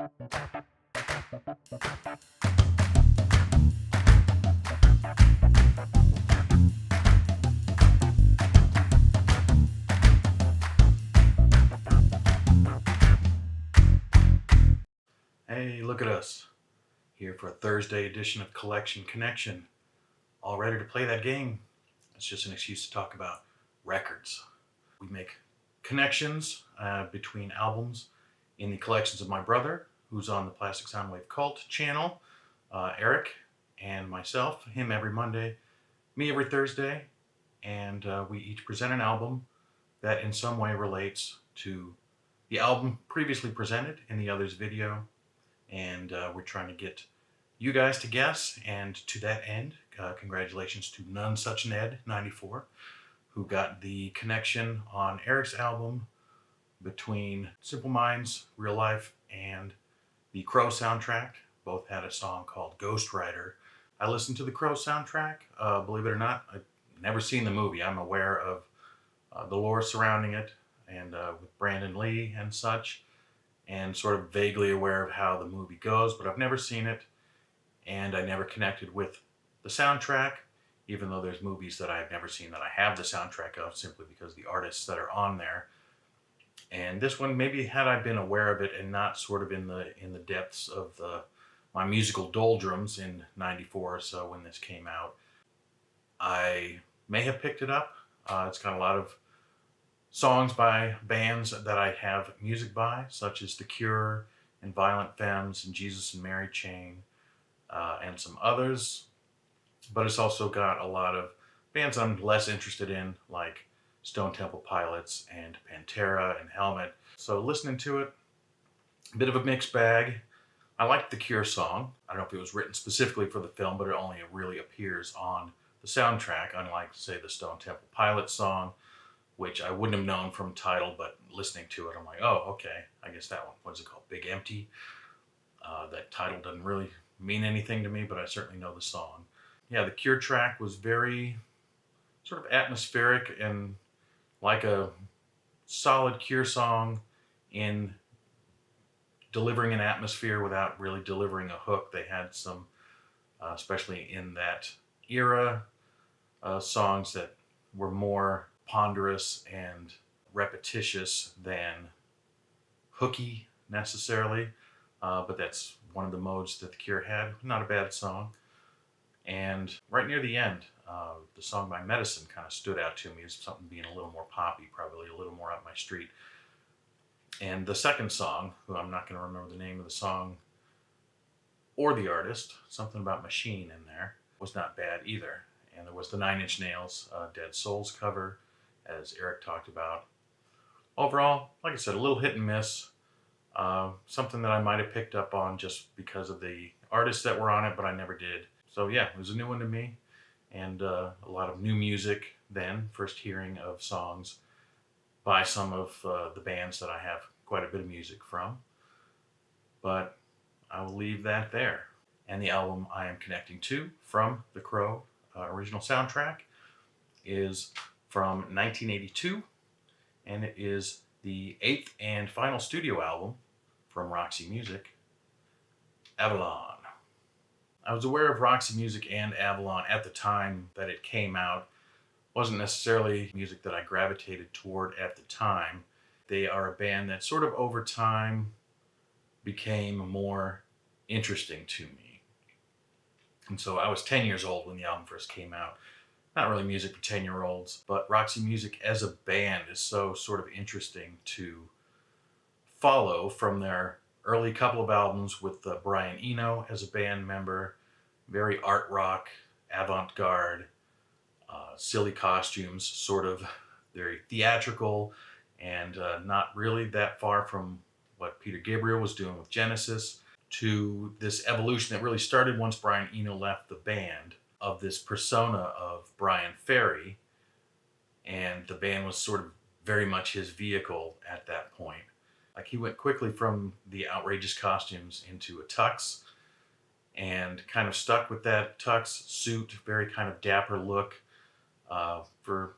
Hey, look at us, here for a Thursday edition of Collection Connection. All ready to play that game. It's just an excuse to talk about records. We make connections between albums in the collections of my brother, who's on the Plastic Soundwave Cult channel, Eric, and myself, him every Monday, me every Thursday, and we each present an album that in some way relates to the album previously presented in the other's video. And we're trying to get you guys to guess, and to that end, congratulations to None Such Ned 94, who got the connection on Eric's album between Simple Minds, Real Life, and the Crow soundtrack. Both had a song called Ghost Rider. I listened to the Crow soundtrack, believe it or not. I've never seen the movie. I'm aware of the lore surrounding it, and with Brandon Lee and such, and sort of vaguely aware of how the movie goes, but I've never seen it, and I never connected with the soundtrack, even though there's movies that I've never seen that I have the soundtrack of, simply because the artists that are on there. And this one, maybe had I been aware of it and not sort of in the depths of my musical doldrums in '94 or so when this came out, I may have picked it up. It's got a lot of songs by bands that I have music by, such as The Cure and Violent Femmes and Jesus and Mary Chain, and some others. But it's also got a lot of bands I'm less interested in, like Stone Temple Pilots and Pantera and Helmet. So listening to it, a bit of a mixed bag. I liked the Cure song. I don't know if it was written specifically for the film, but it only really appears on the soundtrack, unlike, say, the Stone Temple Pilots song, which I wouldn't have known from title, but listening to it, I'm like, oh, okay, I guess that one. What's it called? Big Empty? That title doesn't really mean anything to me, but I certainly know the song. Yeah, the Cure track was very sort of atmospheric and like a solid Cure song in delivering an atmosphere without really delivering a hook. They had some, especially in that era, songs that were more ponderous and repetitious than hooky necessarily, but that's one of the modes that the Cure had. Not a bad song. And right near the end, the song by Medicine kind of stood out to me as something being a little more poppy, probably a little more up my street. And the second song, who I'm not going to remember the name of the song or the artist, something about Machine in there, was not bad either. And there was the Nine Inch Nails Dead Souls cover, as Eric talked about. Overall, like I said, a little hit and miss. Something that I might have picked up on just because of the artists that were on it, but I never did. So yeah, it was a new one to me, and a lot of new music then, first hearing of songs by some of the bands that I have quite a bit of music from. But I will leave that there. And the album I am connecting to from the Crow original soundtrack is from 1982, and it is the 8th and final studio album from Roxy Music, Avalon. I was aware of Roxy Music and Avalon at the time that it came out. Wasn't necessarily music that I gravitated toward at the time. They are a band that sort of over time became more interesting to me. And so I was 10 years old when the album first came out. Not really music for 10-year-olds, but Roxy Music as a band is so sort of interesting to follow from their early couple of albums with Brian Eno as a band member, very art rock, avant-garde, silly costumes, sort of very theatrical, and not really that far from what Peter Gabriel was doing with Genesis, to this evolution that really started once Brian Eno left the band, of this persona of Brian Ferry, and the band was sort of very much his vehicle at that point. Like, he went quickly from the outrageous costumes into a tux, and kind of stuck with that tux suit, very kind of dapper look, for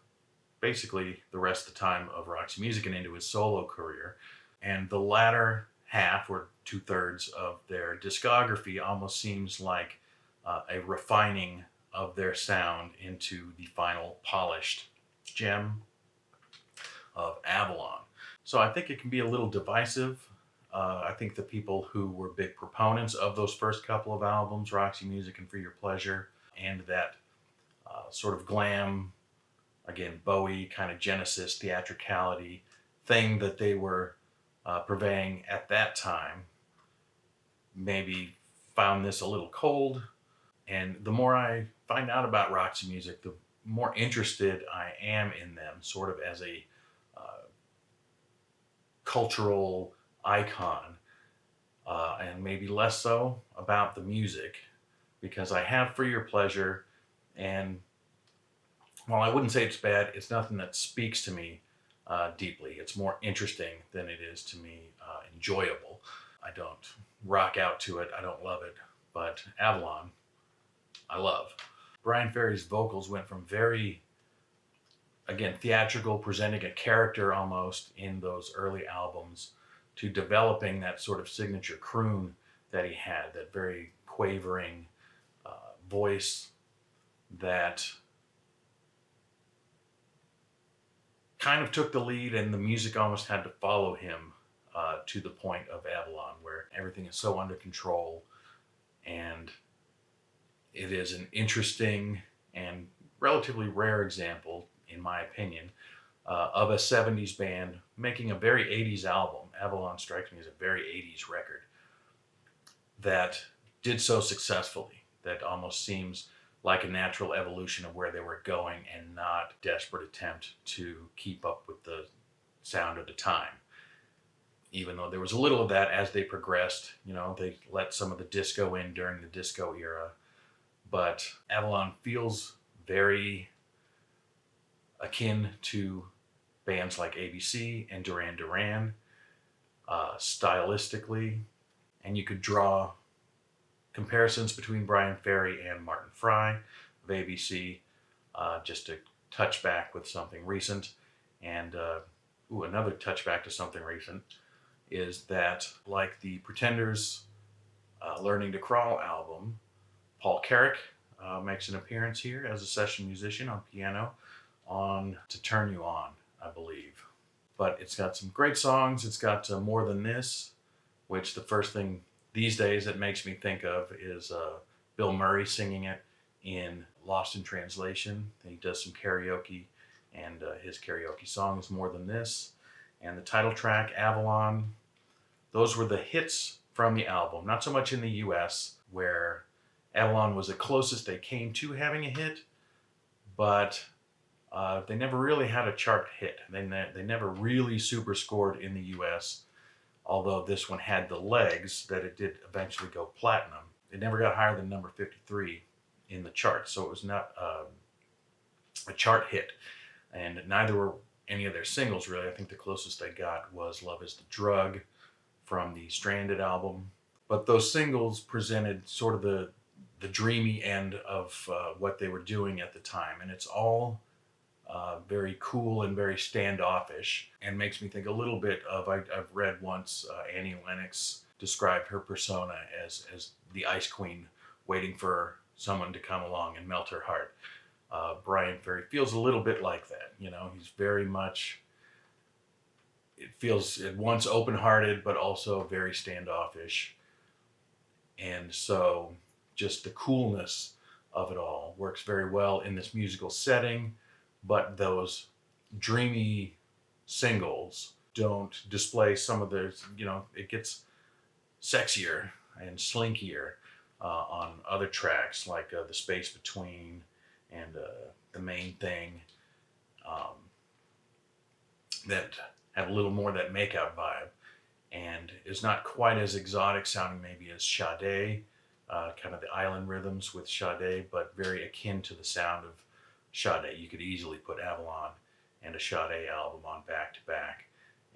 basically the rest of the time of Roxy Music and into his solo career. And the latter half or 2/3 of their discography almost seems like a refining of their sound into the final polished gem of Avalon. So I think it can be a little divisive. I think the people who were big proponents of those first couple of albums, Roxy Music and For Your Pleasure, and that sort of glam, again, Bowie kind of Genesis theatricality thing that they were purveying at that time, maybe found this a little cold. And the more I find out about Roxy Music, the more interested I am in them, sort of as a cultural icon, and maybe less so about the music, because I have For Your Pleasure, and while I wouldn't say it's bad, it's nothing that speaks to me deeply. It's more interesting than it is to me enjoyable. I don't rock out to it, I don't love it, but Avalon, I love. Brian Ferry's vocals went from very, again, theatrical, presenting a character almost in those early albums, to developing that sort of signature croon that he had, that very quavering voice that kind of took the lead, and the music almost had to follow him to the point of Avalon, where everything is so under control, and it is an interesting and relatively rare example, in my opinion, of a 70s band making a very 80s album. Avalon strikes me as a very 80s record that did so successfully, that almost seems like a natural evolution of where they were going, and not a desperate attempt to keep up with the sound of the time. Even though there was a little of that as they progressed, they let some of the disco in during the disco era. But Avalon feels very akin to bands like ABC and Duran Duran, stylistically, and you could draw comparisons between Brian Ferry and Martin Fry of ABC, just to touch back with something recent. And another touchback to something recent is that, like the Pretenders' Learning to Crawl album, Paul Carrick makes an appearance here as a session musician on piano on To Turn You On, I believe. But it's got some great songs. It's got More Than This, which the first thing these days that makes me think of is Bill Murray singing it in Lost in Translation. He does some karaoke, and his karaoke song is More Than This. And the title track, Avalon, those were the hits from the album. Not so much in the US, where Avalon was the closest they came to having a hit, but they never really had a chart hit. They never really super scored in the US, although this one had the legs that it did eventually go platinum. It never got higher than number 53 in the charts, so it was not a chart hit. And neither were any of their singles, really. I think the closest they got was Love Is the Drug from the Stranded album. But those singles presented sort of the dreamy end of what they were doing at the time. And it's all very cool and very standoffish, and makes me think a little bit of, I've read once Annie Lennox described her persona as the Ice Queen waiting for someone to come along and melt her heart. Brian Ferry feels a little bit like that. He's very much, it feels at once open-hearted, but also very standoffish. And so just the coolness of it all works very well in this musical setting, but those dreamy singles don't display some of the, it gets sexier and slinkier on other tracks, like The Space Between and The Main Thing, that have a little more of that makeout vibe, and is not quite as exotic sounding maybe as Sade, kind of the island rhythms with Sade, but very akin to the sound of Sade. You could easily put Avalon and a Sade album on back to back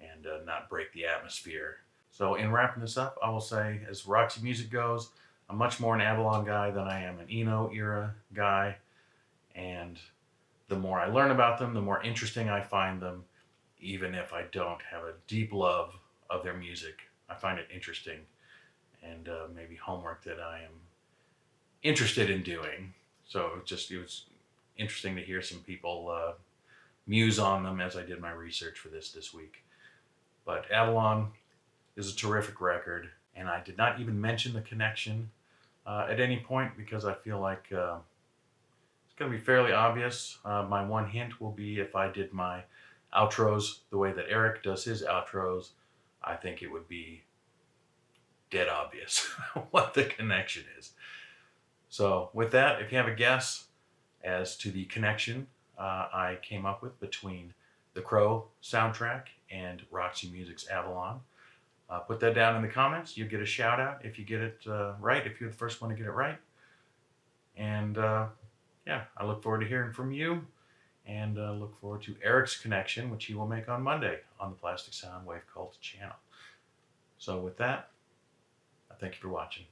and not break the atmosphere. So in wrapping this up, I will say, as Roxy Music goes, I'm much more an Avalon guy than I am an Eno era guy. And the more I learn about them, the more interesting I find them, even if I don't have a deep love of their music I find it interesting, and maybe homework that I am interested in doing. So it was interesting to hear some people muse on them as I did my research for this week. But Avalon is a terrific record, and I did not even mention the connection at any point because I feel like it's going to be fairly obvious. My one hint will be if I did my outros the way that Eric does his outros, I think it would be dead obvious what the connection is. So with that, if you have a guess as to the connection I came up with between the Crow soundtrack and Roxy Music's Avalon, put that down in the comments. You'll get a shout out if you get it right, if you're the first one to get it right. And yeah, I look forward to hearing from you, and look forward to Eric's connection, which he will make on Monday on the Plastic Sound Wave Cult channel. So with that, I thank you for watching.